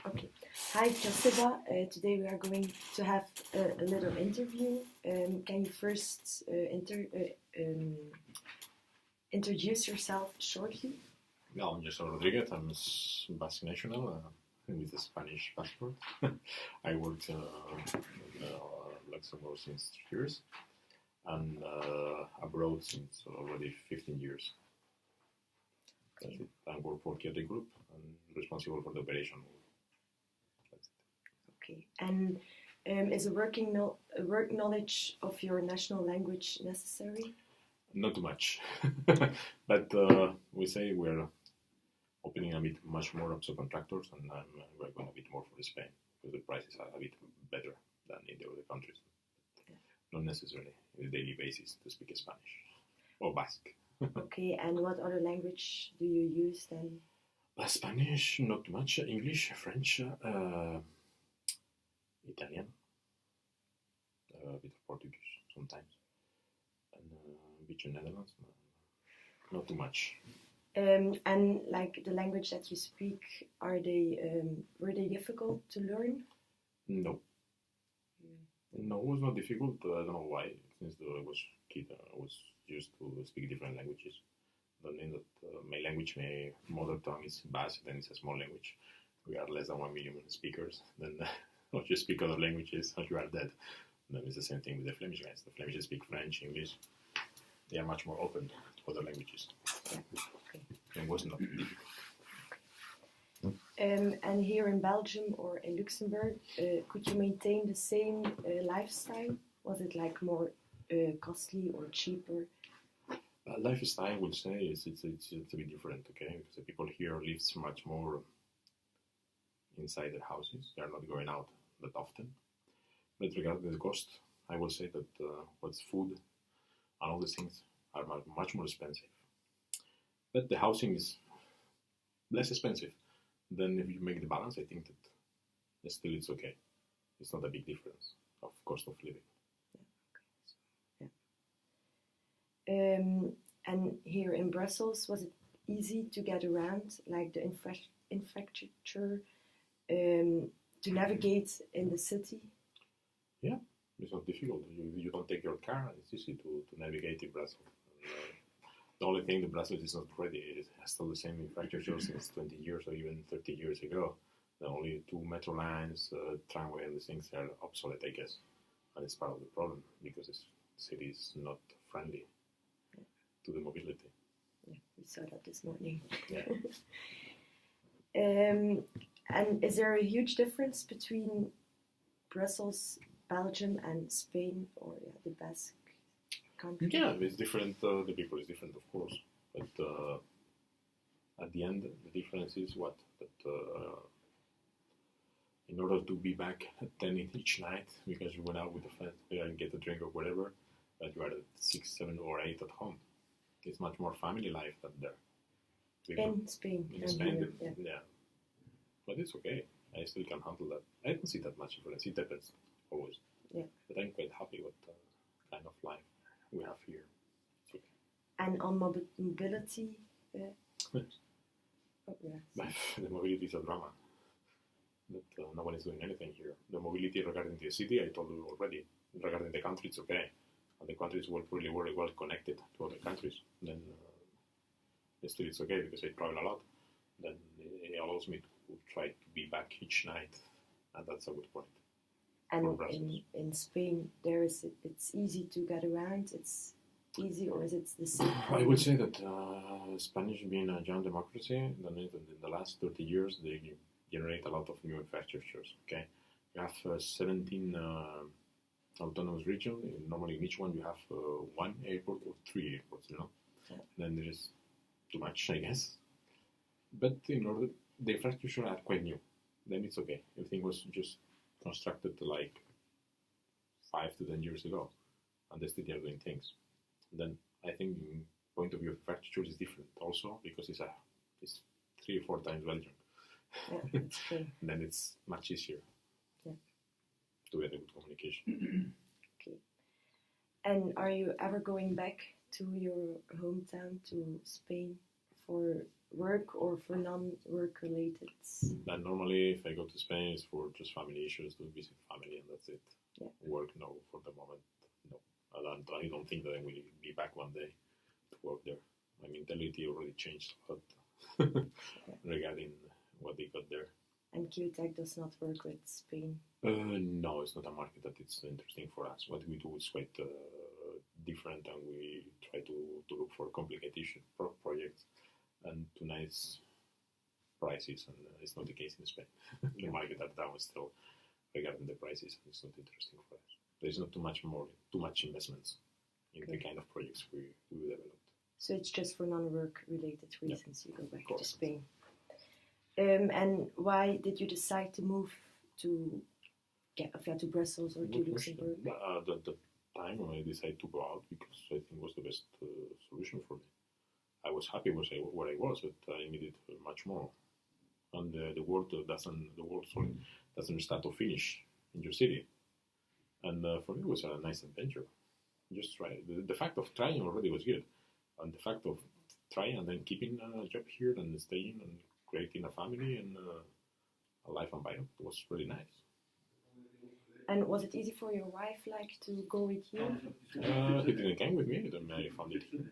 Okay. Hi, Josiba. Today we are going to have a little interview. Can you first introduce yourself shortly? Well, I'm José Rodriguez. I'm a Basque national with a Spanish passport. I worked in Luxembourg since 3 years and abroad since already 15 years. That's it. I work for Kyoto Group and responsible for the operation. That's it. Okay. And is a work knowledge of your national language necessary? Not too much, but we say we're opening a bit much more of subcontractors, and we're going a bit more for Spain because the prices are a bit better than in the other countries. Not necessarily on a daily basis to speak Spanish or Basque. Okay, and what other language do you use then? Spanish, not much. English, French, Italian, a bit of Portuguese sometimes, and a bit of Netherlands. Not too much. And like the language that you speak, were they difficult to learn? No. No, it was not difficult. I don't know why. Since I was kid, I was used to speak different languages. That means that my language, my mother tongue is Basque, then it's a small language. We are less than 1 million speakers. Then if you speak other languages, you are dead. Then it's the same thing with the Flemish guys. The Flemish speak French, English. They are much more open to other languages. Yeah. Okay. It was not difficult. And here in Belgium or in Luxembourg, could you maintain the same lifestyle? Was it like more costly or cheaper? Lifestyle, I would say, it's a bit different, okay? Because the people here live much more inside their houses. They are not going out that often. But regarding the cost, I will say that what's food and all these things are much more expensive. But the housing is less expensive. Then if you make the balance, I think that still it's okay. It's not a big difference of cost of living. Yeah. And here in Brussels, was it easy to get around, like the infrastructure, to navigate in the city? Yeah, it's not difficult. You don't take your car, and it's easy to navigate in Brussels. The only thing that Brussels is not ready. It has still the same infrastructure since 20 years or even 30 years ago. The only 2 metro lines, tramway, and these things are obsolete, I guess. And it's part of the problem because the city is not friendly to the mobility. Yeah, we saw that this morning. Yeah. And is there a huge difference between Brussels, Belgium, and Spain, or the Basque country? Yeah, it's different. The people is different, of course. But at the end, the difference is what? That in order to be back at 10 each night, because you went out with a friend and get a drink or whatever, but you are at 6, 7, or 8 at home. It's much more family life than there. In Spain. In Spain, here, yeah. But it's okay. I still can handle that. I don't see that much difference. It depends, always. Yeah. But I'm quite happy with the kind of life we have here. It's okay. And on mobility? The mobility is a drama. But no one is doing anything here. The mobility regarding the city, I told you already. Regarding the country, it's okay. And the countries were really very well connected to other countries. Then still it's okay because I travel a lot. Then it allows me to try to be back each night, and that's a good point. And in Spain, it's easy to get around. It's easy, or is it the same? I would say that Spanish being a young democracy, then in the last 30 years, they generate a lot of new infrastructures. Okay, you have 17 autonomous regions. Normally, in each one you have 1 airport or 3 airports. Yeah. Then there is too much, I guess. But in order, the infrastructure are quite new. Then it's okay. Everything was just constructed like 5 to 10 years ago, and they still are doing things. Then I think, in point of view of infrastructure is different also because it's 3 or 4 times Belgium. Yeah, that's true. Then it's much easier. Yeah. To get a good communication. Okay. And are you ever going back to your hometown, to Spain, for work or for non-work related? And normally, if I go to Spain, it's for just family issues, to visit family, and that's it. Yeah. Work, no, for the moment, no. I don't think that I will be back one day to work there. My mentality already changed a lot regarding what they got there. And QTech does not work with Spain? No, it's not a market that it's interesting for us. What we do is quite different, and we try to look for complicated projects and to nice prices, and it's not the case in Spain. The market are down still regarding the prices, and it's not interesting for us. There's not too much investments in the kind of projects we developed. So it's just for non-work related reasons you go back to Spain. And why did you decide to move to Brussels or to Luxembourg? The time when I decided to go out, because I think it was the best solution for me. I was happy where I was, but I needed much more. And the world doesn't start or finish in your city. And for me, it was a nice adventure. Just try. The fact of trying already was good, and the fact of trying and then keeping a job here and staying and creating a family and a life environment was really nice. And was it easy for your wife, to go with you? He didn't come with me. Then I found it here.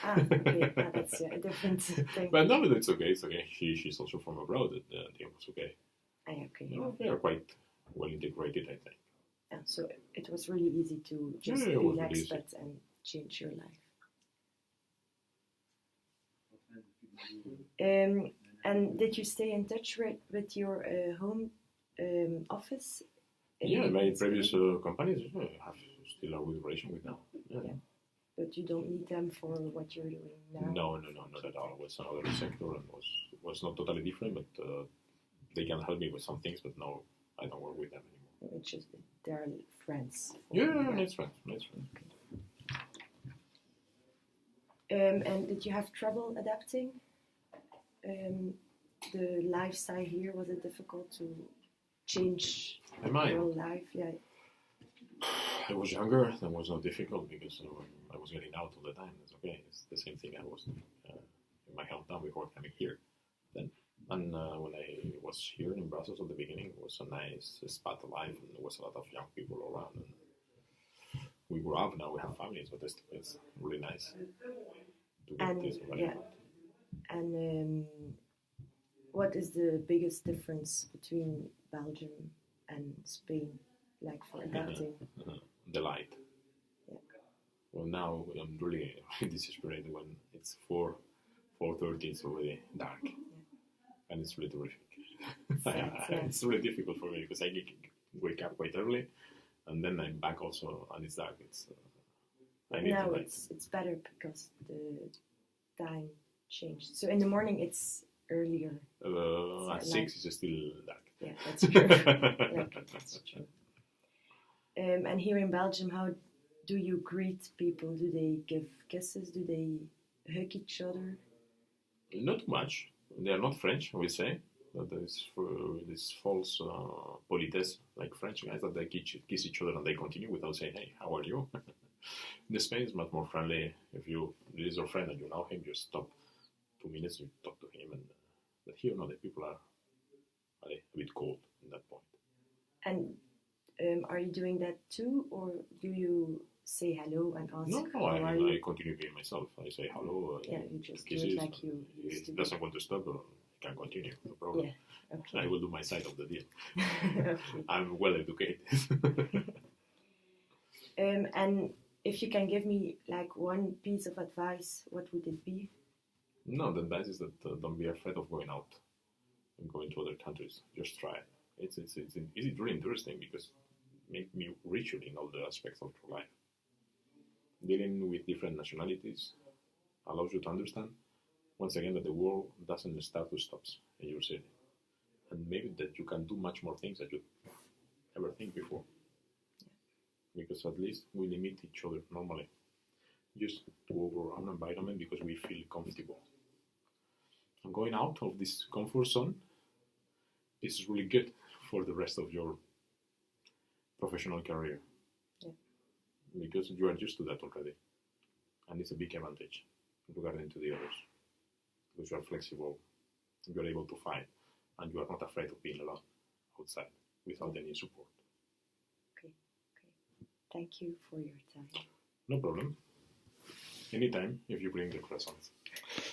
Okay. That's a different thing. But no, it's okay. It's okay. She's also from abroad. It was okay. Okay. They are quite well integrated, I think. Yeah, so it was really easy to just be an expat and change your life. And did you stay in touch with your home office? My previous companies I have still a good relation with now. Yeah. But you don't need them for what you're doing now? No, not at all. It was another sector and was not totally different, but they can help me with some things, but no, I don't work with them anymore. It's just they're friends. Nice friends. Okay. And did you have trouble adapting? The lifestyle here, was it difficult to change your life? Yeah. I was younger, that was not difficult because I was getting out all the time. It's okay. It's the same thing I was in my hometown before coming here. And when I was here in Brussels at the beginning, it was a nice spot of life, and there was a lot of young people around. And we grew up, now we have families, but it's really nice to get this. And what is the biggest difference between Belgium and Spain, for adapting? The light. Yeah. Well, now I'm really desperate when it's 4:30. It's already dark, and it's really terrific. It's really difficult for me because I wake up quite early, and then I'm back also, and it's dark. Now it's better because the time changed. So in the morning it's earlier. At 6 it's still dark. Yeah, that's true. That's true. And here in Belgium, how do you greet people? Do they give kisses? Do they hug each other? Not much. They are not French, I would say. But there's this false politesse, like French guys, that they kiss each other and they continue without saying, "Hey, how are you?" In Spain, it's much more friendly. If there is your friend and you know him, you stop 2 minutes, you talk to him. But here, no, the people are a bit cold in that point. And are you doing that too, or do you say hello and ask? No, I continue being myself. I say hello. You just kisses, do it like you used to. If it doesn't want to stop, I can continue. No problem. Yeah, okay. I will do my side of the deal. Okay. I'm well educated. And if you can give me one piece of advice, what would it be? No, the advice is that don't be afraid of going out and going to other countries. Just try. It's really interesting because it makes me richer in all the aspects of your life. Dealing with different nationalities allows you to understand, once again, that the world doesn't start to stop in your city. And maybe that you can do much more things that you ever think before. Because at least we limit each other normally. Just to our own environment because we feel comfortable. And going out of this comfort zone is really good for the rest of your professional career. Yeah. Because you are used to that already. And it's a big advantage regarding to the others. because you are flexible, you are able to find, and you are not afraid of being alone outside without any support. Okay. Thank you for your time. No problem. Anytime if you bring the croissants.